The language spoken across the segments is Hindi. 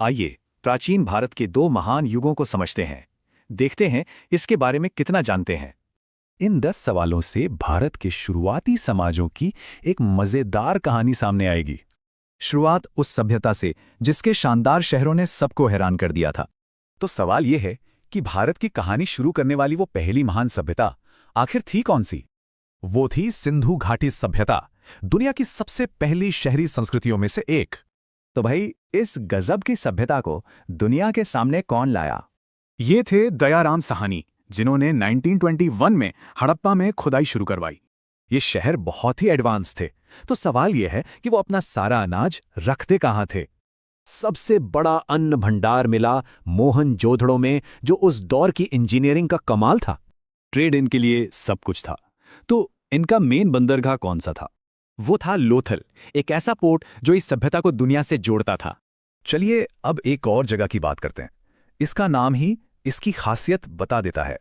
आइए प्राचीन भारत के दो महान युगों को समझते हैं। देखते हैं इसके बारे में कितना जानते हैं। इन 10 सवालों से भारत के शुरुआती समाजों की एक मजेदार कहानी सामने आएगी। शुरुआत उस सभ्यता से जिसके शानदार शहरों ने सबको हैरान कर दिया था। तो सवाल यह है कि भारत की कहानी शुरू करने वाली वो पहली महान सभ्यता आखिर थी कौन सी? वो थी सिंधु घाटी सभ्यता, दुनिया की सबसे पहली शहरी संस्कृतियों में से एक। तो भाई, इस गजब की सभ्यता को दुनिया के सामने कौन लाया? ये थे दयाराम साहनी, जिन्होंने 1921 में हड़प्पा में खुदाई शुरू करवाई। ये शहर बहुत ही एडवांस थे, तो सवाल यह है कि वो अपना सारा अनाज रखते कहाँ थे? सबसे बड़ा अन्न भंडार मिला मोहनजोदड़ो में, जो उस दौर की इंजीनियरिंग का कमाल था। ट्रेड इनके लिए सब कुछ था। तो इनका मेन बंदरगाह कौन सा था? वो था लोथल, एक ऐसा पोर्ट जो इस सभ्यता को दुनिया से जोड़ता था। चलिए अब एक और जगह की बात करते हैं। इसका नाम ही इसकी खासियत बता देता है।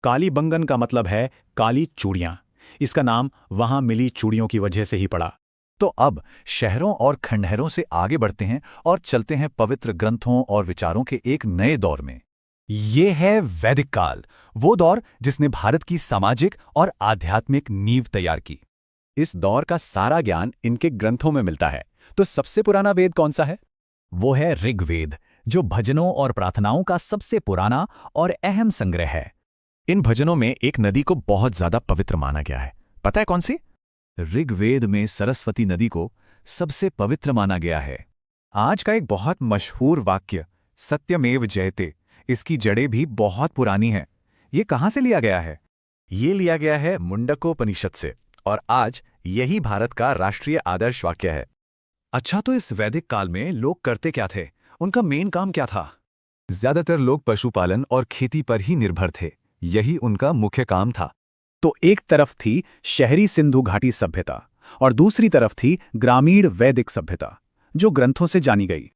कालीबंगन का मतलब है काली चूड़ियां। इसका नाम वहां मिली चूड़ियों की वजह से ही पड़ा। तो अब शहरों और खंडहरों से आगे बढ़ते हैं और चलते हैं पवित्र ग्रंथों और विचारों के एक नए दौर में। ये है वैदिक काल, वो दौर जिसने भारत की सामाजिक और आध्यात्मिक नींव तैयार की। इस दौर का सारा ज्ञान इनके ग्रंथों में मिलता है। तो सबसे पुराना वेद कौन सा है? वो है ऋग्वेद, जो भजनों और प्रार्थनाओं का सबसे पुराना और अहम संग्रह है। इन भजनों में एक नदी को बहुत ज्यादा पवित्र माना गया है। पता है कौन सी? ऋग्वेद में सरस्वती नदी को सबसे पवित्र माना गया है। आज का एक बहुत मशहूर वाक्य सत्यमेव जयते, इसकी जड़ें भी बहुत पुरानी हैं। ये कहाँ से लिया गया है? ये लिया गया है मुंडकोपनिषद से, और आज यही भारत का राष्ट्रीय आदर्श वाक्य है। अच्छा, तो इस वैदिक काल में लोग करते क्या थे? उनका मेन काम क्या था? ज्यादातर लोग पशुपालन और खेती पर ही निर्भर थे। यही उनका मुख्य काम था। तो एक तरफ थी शहरी सिंधु घाटी सभ्यता और दूसरी तरफ थी ग्रामीण वैदिक सभ्यता, जो ग्रंथों से जानी गई।